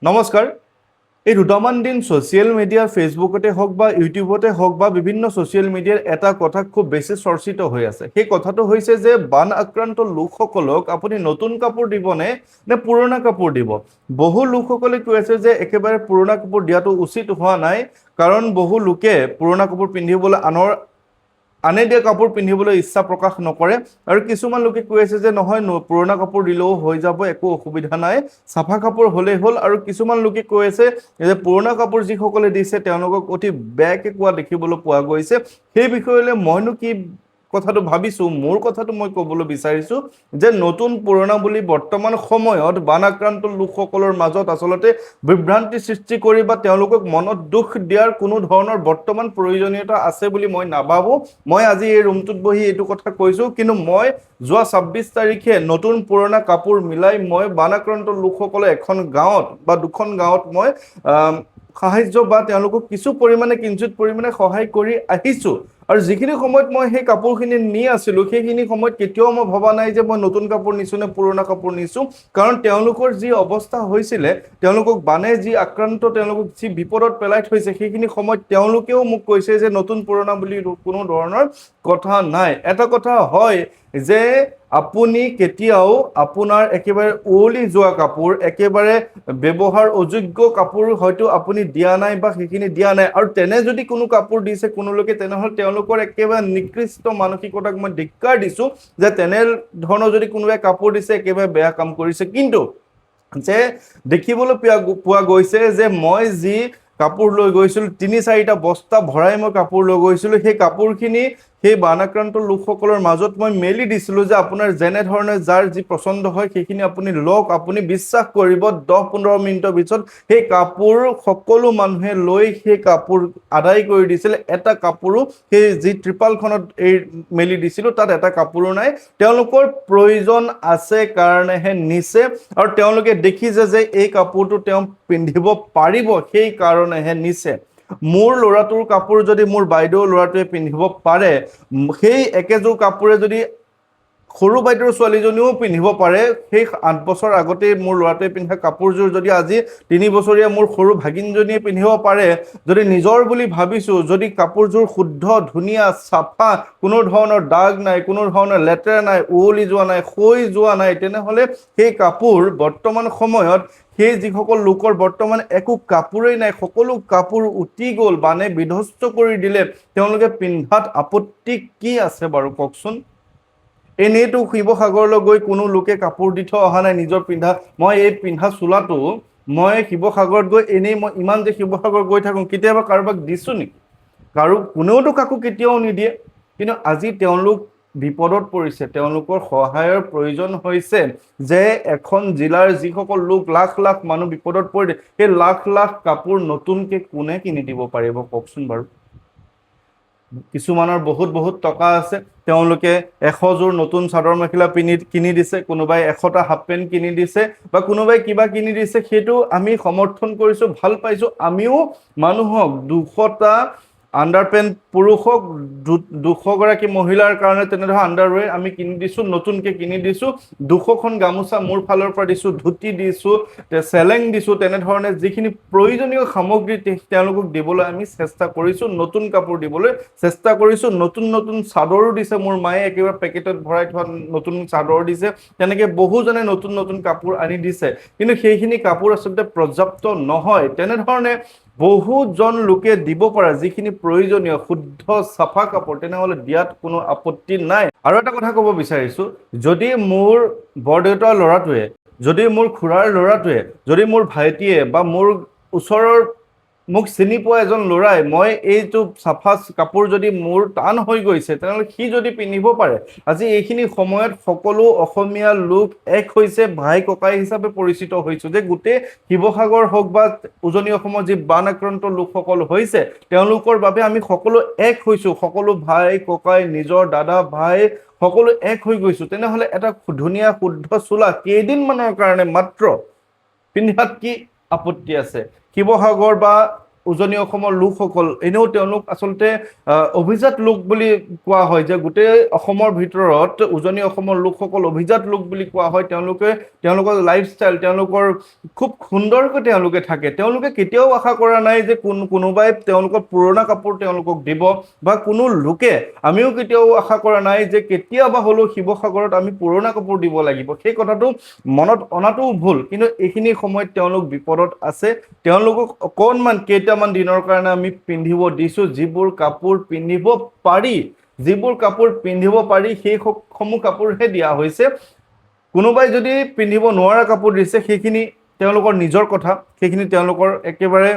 নমস্কাৰ। এই দুটামান দিন ছ'চিয়েল মিডিয়া ফেচবুকতে হওক বা ইউটিউবতে হওক বা বিভিন্ন ছ'চিয়েল মিডিয়াৰ এটা কথা খুব বেছি চৰ্চিত হৈ আছে। সেই কথাটো হৈছে যে বান আক্ৰান্ত লোকসকলক আপুনি নতুন কাপোৰ দিবনে নে পুৰণা কাপোৰ দিব? বহু লোকসকলে কৈ আছে যে একেবাৰে পুৰণা কাপোৰ দিয়াটো উচিত হোৱা নাই, কাৰণ বহু লোকে পুৰণা কাপোৰ পিন্ধিবলৈ আনে দিয়া কাপোৰ পিন্ধিবলৈ ইচ্ছা প্ৰকাশ নকৰে, আৰু কিছুমান লোকে কৈ আছে যে নহয়, পুৰণা কাপোৰ দিলেও হৈ যাব, একো অসুবিধা নাই, চাফা কাপোৰ হ'লেই হ'ল। আৰু কিছুমান লোকে কৈ আছে যে পুৰণা কাপোৰ যিসকলে দিছে তেওঁলোকক অতি বেয়াকৈ কোৱা দেখিবলৈ পোৱা গৈছে। সেই বিষয়লৈ মইনো কি কথাটো ভাবিছোঁ, মোৰ কথাটো মই ক'বলৈ বিচাৰিছোঁ যে নতুন পুৰণা বুলি বৰ্তমান সময়ত বান আক্ৰান্ত লোকসকলৰ মাজত আচলতে বিভ্ৰান্তি সৃষ্টি কৰি বা তেওঁলোকক মনত দুখ দিয়াৰ কোনো ধৰণৰ বৰ্তমান প্ৰয়োজনীয়তা আছে বুলি মই নাভাবোঁ। মই আজি এই ৰুমটোত বহি এইটো কথা কৈছোঁ, কিন্তু মই যোৱা ২৬ তাৰিখে নতুন পুৰণা কাপোৰ মিলাই মই বান আক্ৰান্ত লোকসকলে এখন গাঁৱত বা দুখন গাঁৱত মই সাহায্য বা তেওঁলোকক কিছু পৰিমাণে কিঞ্চিত পৰিমাণে সহায় কৰি আহিছোঁ। আৰু যিখিনি সময়ত মই সেই কাপোৰখিনি নি আছিলোঁ, সেইখিনি সময়ত কেতিয়াও মই ভবা নাই যে মই নতুন কাপোৰ নিছোঁ নে পুৰণা কাপোৰ নিছোঁ, কাৰণ তেওঁলোকৰ যি অৱস্থা হৈছিলে, তেওঁলোকক বানে যি আক্ৰান্ত, তেওঁলোকক যি বিপদত পেলাই থৈছে, সেইখিনি সময়ত তেওঁলোকেও মোক কৈছে যে নতুন পুৰণা বুলি কোনো ধৰণৰ কথা নাই। এটা কথা হয় যে আপুনি কেতিয়াও আপোনাৰ একেবাৰে উৱলি যোৱা কাপোৰ, একেবাৰে ব্যৱহাৰ অযোগ্য কাপোৰ হয়তো আপুনি দিয়া নাই বা সেইখিনি দিয়া নাই, আৰু তেনে যদি কোনো কাপোৰ দিছে কোনো লোকে, তেনেহ'লে তেওঁলোকৰ একেবাৰে নিকৃষ্ট মানসিকতাক মই ধিক্কাৰ দিছোঁ যে তেনেধৰণৰ যদি কোনোবাই কাপোৰ দিছে একেবাৰে বেয়া কাম কৰিছে। কিন্তু যে দেখিবলৈ পোৱা গৈছে যে মই যি কাপোৰ লৈ গৈছিলোঁ, ৩-৪টা বস্তা ভৰাই মই কাপোৰ লৈ গৈছিলোঁ, সেই কাপোৰখিনি সেই বান আক্ৰান্ত লোকসকলৰ মাজত মই মেলি দিছিলোঁ যে আপোনাৰ যেনেধৰণে যাৰ যি পচন্দ হয় সেইখিনি আপুনি লওক। আপুনি বিশ্বাস কৰিব, ১০-১৫ মিনিটৰ পিছত সেই কাপোৰ সকলো মানুহে লৈ সেই কাপোৰ আদায় কৰি দিছিল। এটা কাপোৰো, সেই যি ত্ৰিপালখনত মেলি দিছিলোঁ তাত এটা কাপোৰো নাই। তেওঁলোকৰ প্ৰয়োজন আছে কাৰণেহে নিছে, আৰু তেওঁলোকে দেখিছে যে এই কাপোৰটো তেওঁ পিন্ধিব পাৰিব, সেই কাৰণেহে নিছে। মোৰ ল'ৰাটোৰ কাপোৰ যদি মোৰ বাইদেউৰ ল'ৰাটোৱে পিন্ধিব পাৰে, সেই একেযোৰ কাপোৰে যদি সৰু বাইদেউৰ ছোৱালীজনীও পিন্ধিব পাৰে, সেই ৮ বছৰ আগতেই মোৰ ল'ৰাটোৱে পিন্ধা কাপোৰযোৰ যদি আজি ৩ বছৰীয়া মোৰ সৰু ভাগিনজনীয়ে পিন্ধিব পাৰে, যদি নিজৰ বুলি ভাবিছোঁ, যদি কাপোৰযোৰ শুদ্ধ, ধুনীয়া, চাফা, কোনো ধৰণৰ দাগ নাই, কোনো ধৰণৰ লেতেৰা নাই, উৱলি যোৱা নাই, ক্ষয় যোৱা নাই, তেনেহ'লে সেই কাপোৰ বৰ্তমান সময়ত সেই যিসকল লোকৰ বৰ্তমান একো কাপোৰেই নাই, সকলো কাপোৰ উটি গ'ল, বানে বিধ্বস্ত কৰি দিলে, তেওঁলোকে পিন্ধাত আপত্তি কি আছে বাৰু কওকচোন? এনেইতো শিৱসাগৰলৈ গৈ কোনো লোকে কাপোৰ দি থৈ অহা নাই নিজৰ পিন্ধা। মই এই পিন্ধা চোলাটো মই শিৱসাগৰত গৈ এনেই, মই ইমান যে শিৱসাগৰ গৈ থাকোঁ, কেতিয়াবা কাৰোবাক দিছোঁ নেকি? কোনেওতো কাকো কেতিয়াও নিদিয়ে। কিন্তু আজি তেওঁলোক বিপদত পৰিছে, তেওঁলোকৰ সহায়ৰ প্ৰয়োজন হৈছে যে এখন জিলাৰ যিসকল লোক, লাখ লাখ মানুহ বিপদত পৰিলে, সেই লাখ লাখ কাপোৰ নতুনকৈ কোনে কিনি দিব পাৰিব কওকচোন বাৰু? কিছুমানৰ বহুত বহুত টকা আছে, তেওঁলোকে ১০০ নতুন চাদৰ মেখেলা কিনি দিছে, কোনোবাই ১০০টা হাফ পেণ্ট কিনি দিছে, বা কোনোবাই কিবা কিনি দিছে, সেইটো আমি সমৰ্থন কৰিছোঁ, ভাল পাইছোঁ। আমিও মানুহক ২০০টা আণ্ডাৰপেণ্ট, পুৰুষক ২০০গৰাকী মহিলাৰ কাৰণে তেনেধৰণৰ আণ্ডাৰৱেৰ আমি কিনি দিছোঁ, নতুনকৈ কিনি দিছোঁ। ২০০খন গামোচা মোৰ ফালৰ পৰা দিছোঁ, ধুতি দিছোঁ, চেলেং দিছোঁ, তেনেধৰণে যিখিনি প্ৰয়োজনীয় সামগ্ৰী তেওঁলোকক দিবলৈ আমি চেষ্টা কৰিছোঁ, নতুন কাপোৰ দিবলৈ চেষ্টা কৰিছোঁ। নতুন নতুন চাদৰো দিছে, মোৰ মায়ে একেবাৰে পেকেটত ভৰাই থোৱা নতুন চাদৰ দিছে। তেনেকৈ বহুজনে নতুন নতুন কাপোৰ আনি দিছে, কিন্তু সেইখিনি কাপোৰ আচলতে পৰ্যাপ্ত নহয়। তেনেধৰণে বহুজন লোকে দিব পৰা যিখিনি প্ৰয়োজনীয় শুদ্ধ চাফা কাপোৰ, তেনেহ'লে দিয়াত কোনো আপত্তি নাই। আৰু এটা কথা ক'ব বিচাৰিছোঁ, যদি মোৰ বৰদেউতাৰ ল'ৰাটোৱে, যদি মোৰ খুৰাৰ ল'ৰাটোৱে, যদি মোৰ ভাইটিয়ে বা মোৰ ওচৰৰ মোক চিনি পোৱা এজন ল'ৰাই, মই এইটো চাফা কাপোৰ যদি মোৰ টান হৈ গৈছে, তেনেহ'লে সি যদি পিন্ধিব পাৰে, আজি এইখিনি সময়ত সকলো অসমীয়া লোক এক হৈছে, ভাই ককাই হিচাপে পৰিচিত হৈছোঁ, যে গোটেই শিৱসাগৰ হওক বা উজনি অসমৰ যি বান আক্ৰান্ত লোকসকল হৈছে, তেওঁলোকৰ বাবে আমি সকলো এক হৈছোঁ, সকলো ভাই ককাই, নিজৰ দাদা ভাই সকলো এক হৈ গৈছোঁ। তেনেহ'লে এটা ধুনীয়া শুদ্ধ চোলা কেইদিনমানৰ কাৰণে মাত্ৰ পিন্ধাত কি আপত্তি আছে? শিৱসাগৰ বা উজনি অসমৰ লোকসকল এনেও তেওঁলোক আচলতে অভিজাত লোক বুলি কোৱা হয়, যে গোটেই অসমৰ ভিতৰত উজনি অসমৰ লোকসকল অভিজাত লোক বুলি কোৱা হয়। তেওঁলোকৰ লাইফষ্টাইল, তেওঁলোকৰ খুব সুন্দৰকৈ তেওঁলোকে থাকে। তেওঁলোকে কেতিয়াও আশা কৰা নাই যে কোনোবাই তেওঁলোকৰ পুৰণা কাপোৰ তেওঁলোকক দিব, বা কোনো লোকে, আমিও কেতিয়াও আশা কৰা নাই যে কেতিয়াবা হ'লেও শিৱসাগৰত আমি পুৰণা কাপোৰ দিব লাগিব। সেই কথাটো মনত অনাটোও ভুল, কিন্তু এইখিনি সময়ত তেওঁলোক বিপদত আছে। তেওঁলোকক অকণমান কেইটামান দিনৰ কাৰণে আমি পিন্ধিব দিছোঁ, যিবোৰ কাপোৰ পিন্ধিব পাৰি, সেই সমূহ কাপোৰহে দিয়া হৈছে। কোনোবাই যদি পিন্ধিব নোৱাৰা কাপোৰ দিছে, সেইখিনি তেওঁলোকৰ নিজৰ কথা, সেইখিনি তেওঁলোকৰ একেবাৰে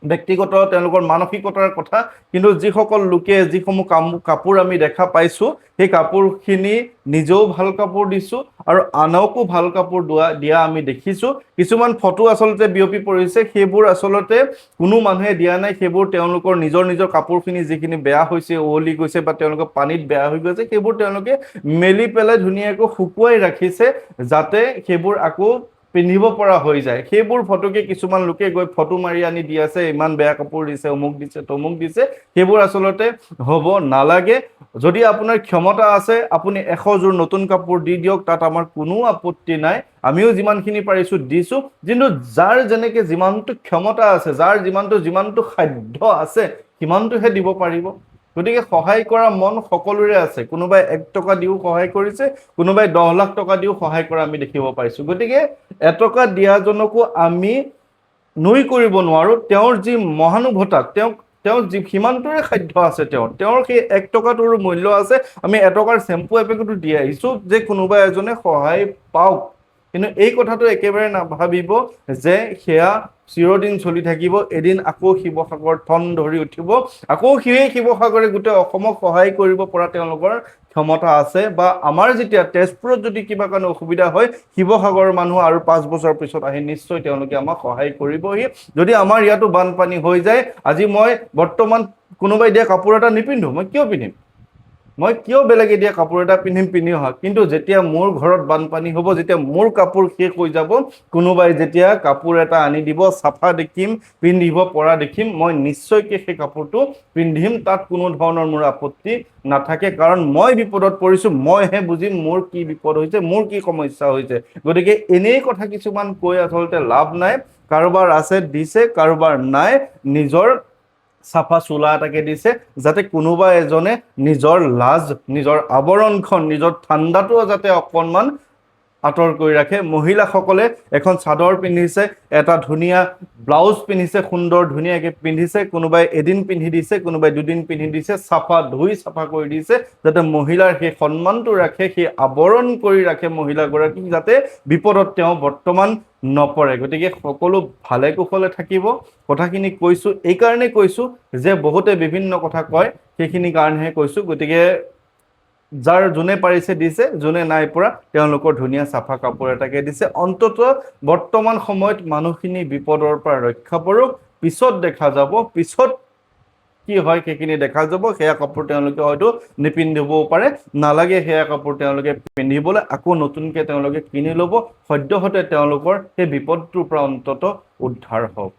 ব্যক্তিগত, তেওঁলোকৰ মানসিকতাৰ কথা। কিন্তু যিসকল লোকে যিসমূহ কাপোৰ আমি দেখা পাইছোঁ, সেই কাপোৰখিনি নিজেও ভাল কাপোৰ দিছোঁ আৰু আনকো ভাল কাপোৰ দিয়া আমি দেখিছোঁ। কিছুমান ফটো আচলতে বিয়পি পৰিছে, সেইবোৰ আচলতে কোনো মানুহে দিয়া নাই। সেইবোৰ তেওঁলোকৰ নিজৰ কাপোৰখিনি যিখিনি বেয়া হৈছে, উৱলি গৈছে, বা তেওঁলোকৰ পানীত বেয়া হৈ গৈছে, সেইবোৰ তেওঁলোকে মেলি পেলাই ধুনীয়াকৈ শুকুৱাই ৰাখিছে, যাতে সেইবোৰ আকৌ পিন্ধিব পৰা হৈ যায়। সেইবোৰ ফটোকে কিছুমান লোকে গৈ ফটো মাৰি আনি দি আছে, ইমান বেয়া কাপোৰ দিছে, অমুক দিছে, তমুক দিছে। সেইবোৰ আচলতে হ'ব নালাগে। যদি আপোনাৰ ক্ষমতা আছে, আপুনি 100 যোৰ নতুন কাপোৰ দি দিয়ক, তাত আমাৰ কোনো আপত্তি নাই। আমিও যিমানখিনি পাৰিছোঁ দিছোঁ। কিন্তু যাৰ যেনেকৈ যিমানটো ক্ষমতা আছে, যাৰ যিমানটো সাধ্য আছে, সিমানটোহে দিব পাৰিব। গতিকে সহায় কৰা মন সকলোৰে আছে। কোনোবাই 1 টকা দিও সহায় কৰিছে, কোনোবাই 10 লাখ টকা দিও সহায় কৰা আমি দেখিব পাইছোঁ। গতিকে এটকা দিয়াজনকো আমি নুই কৰিব নোৱাৰোঁ। তেওঁৰ যি মহানুভতা, তেওঁ সিমানটোৰে সাধ্য আছে, তেওঁৰ সেই 1 টকাটোৰো মূল্য আছে। আমি 1 টকাৰ চেম্পু এপেকেটো দি আহিছোঁ যে কোনোবা এজনে সহায় পাওক। কিন্তু এই কথাটো একেবাৰে নাভাবিব যে সেয়া চিৰদিন চলি থাকিব। এদিন আকৌ শিৱসাগৰ ঠন ধৰি উঠিব, আকৌ সেই শিৱসাগৰে গোটেই অসমক সহায় কৰিব পৰা তেওঁলোকৰ ক্ষমতা আছে। বা আমাৰ যেতিয়া তেজপুৰত যদি কিবা কাৰণে অসুবিধা হয়, শিৱসাগৰৰ মানুহ আৰু 5 বছৰ পিছত আহি নিশ্চয় তেওঁলোকে আমাক সহায় কৰিবহি। যদি আমাৰ ইয়াতো বানপানী হৈ যায়, আজি মই বৰ্তমান কোনোবাই দিয়া কাপোৰ এটা নিপিন্ধো, মই কিয় পিন্ধিম? মই কিয় বেলেগে দিয়া কাপোৰ এটা পিন্ধি অহা? কিন্তু যেতিয়া মোৰ ঘৰত বানপানী হ'ব, যেতিয়া মোৰ কাপোৰ শেষ হৈ যাব, কোনোবাই যেতিয়া কাপোৰ এটা আনি দিব, চাফা দেখিম, পিন্ধিব পৰা দেখিম, মই নিশ্চয়কৈ সেই কাপোৰটো পিন্ধিম। তাত কোনো ধৰণৰ মোৰ আপত্তি নাথাকে, কাৰণ মই বিপদত পৰিছোঁ, মইহে বুজিম মোৰ কি বিপদ হৈছে, মোৰ কি সমস্যা হৈছে। গতিকে এনেই কথা কিছুমান কৈ আচলতে লাভ নাই। কাৰোবাৰ আছে দিছে, কাৰোবাৰ নাই, নিজৰ চাফা চোলা এটাকে দিছে, যাতে কোনোবা এজনে নিজৰ লাজ, নিজৰ আৱৰণখন, নিজৰ ঠাণ্ডাটো যাতে অকণমান আঁতৰ কৰি ৰাখে। মহিলাসকলে এখন চাদৰ পিন্ধিছে, এটা ধুনীয়া ব্লাউজ পিন্ধিছে, সুন্দৰ ধুনীয়াকৈ পিন্ধিছে। কোনোবাই এদিন পিন্ধি দিছে, কোনোবাই 2 দিন পিন্ধি দিছে, চাফা কৰি দিছে, যাতে মহিলাৰ সেই সন্মানটো ৰাখে, সেই আৱৰণ কৰি ৰাখে মহিলাগৰাকীক, যাতে বিপদত তেওঁ বৰ্তমান নপৰে। গতিকে সকলো ভালে কুশলে থাকিব। কথাখিনি কৈছোঁ, এইকাৰণেই কৈছোঁ যে বহুতে বিভিন্ন কথা কয়, সেইখিনি কাৰণেহে কৈছোঁ। গতিকে যোনে পাৰিছে দিছে, যোনে নাই পৰা তেওঁলোকৰ ধুনীয়া চাফা কাপোৰ এটাকে দিছে। অন্ততঃ বৰ্তমান সময়ত মানুহখিনি বিপদৰ পৰা ৰক্ষা পৰক। পিছত দেখা যাব, পিছত কি হয় সেইখিনি দেখা যাব। সেয়া কাপোৰ তেওঁলোকে হয়তো নিপিন্ধিবও পাৰে, নালাগে সেয়া কাপোৰ তেওঁলোকে পিন্ধিবলৈ। আকৌ নতুনকৈ তেওঁলোকে কিনি ল'ব, সদ্যহতে তেওঁলোকৰ সেই বিপদটোৰ পৰা অন্ততঃ উদ্ধাৰ হওক।